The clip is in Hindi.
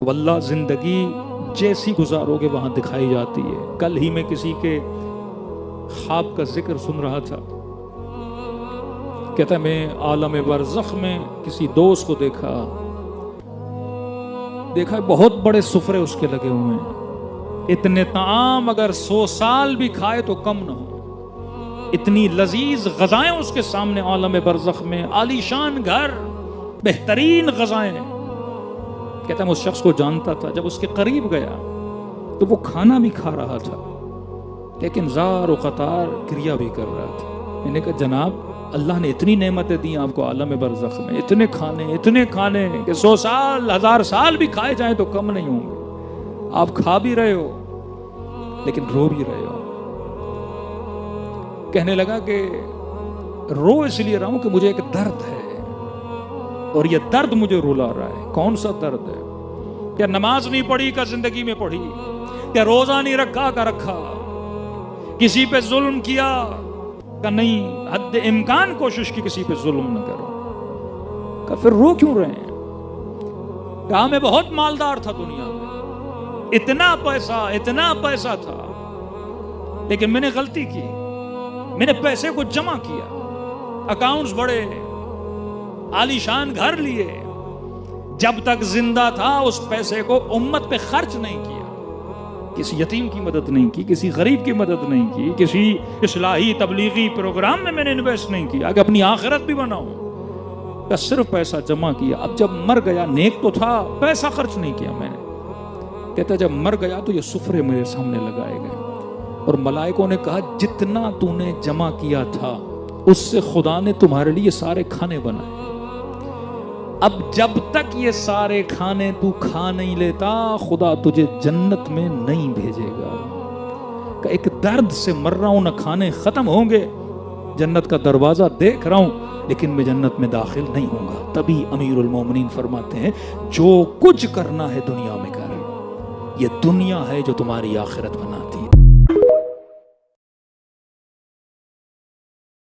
वल्लाह जिंदगी जैसी गुजारोगे वहां दिखाई जाती है। कल ही मैं किसी के ख्वाब का जिक्र सुन रहा था, कहता मैं आलम बरज़ख में किसी दोस्त को देखा बहुत बड़े सुफरे उसके लगे हुए हैं, इतने ताम अगर 100 साल भी खाए तो कम ना हो, इतनी लजीज गजाएं उसके सामने आलम बरज़ख में, आलीशान घर, बेहतरीन गजाएं। कहता मैं उस शख्स को जानता था, जब उसके करीब गया तो वो खाना भी खा रहा था लेकिन ज़ार व क़तार क्रिया भी कर रहा था। मैंने कहा जनाब, अल्लाह ने इतनी नेमतें दी आपको आलम बरज़ख में, इतने खाने कि 100 साल 1000 साल भी खाए जाएं तो कम नहीं होंगे। आप खा भी रहे हो लेकिन रो भी रहे हो। कहने लगा कि रो इसलिए रहा हूं कि मुझे एक दर्द है और ये दर्द मुझे रुला रहा है। कौन सा दर्द है? क्या नमाज नहीं पढ़ी का जिंदगी में पढ़ी, क्या रोजा नहीं रखा का रखा, किसी पे जुल्म किया का नहीं, हद इम्कान कोशिश की किसी पे जुल्म न करो का, फिर रो क्यों रहे हैं? कहा मैं बहुत मालदार था दुनिया में, इतना पैसा था लेकिन मैंने गलती की, मैंने पैसे को जमा किया, अकाउंट्स बड़े, आलीशान घर लिए, जब तक जिंदा था उस पैसे को उम्मत पे खर्च नहीं किया, किसी यतीम की मदद नहीं की, किसी गरीब की मदद नहीं की, किसी इस्लाही तबलीगी प्रोग्राम में मैंने इन्वेस्ट नहीं किया कि अपनी आखिरत भी बनाऊं, का सिर्फ पैसा जमा किया। अब जब मर गया, नेक तो था, पैसा खर्च नहीं किया मैंने। कहता जब मर गया तो ये सुफरे मेरे सामने लगाए गए और मलाइकों ने कहा जितना तूने जमा किया था उससे खुदा ने तुम्हारे लिए सारे खाने बनाए, अब जब तक ये सारे खाने तू खा नहीं लेता खुदा तुझे जन्नत में नहीं भेजेगा। एक दर्द से मर रहा हूं, ना खाने खत्म होंगे, जन्नत का दरवाजा देख रहा हूं लेकिन मैं जन्नत में दाखिल नहीं होऊंगा। तभी अमीरुल मोमिनीन फरमाते हैं जो कुछ करना है दुनिया में कर, ये दुनिया है जो तुम्हारी आखिरत बनाती है।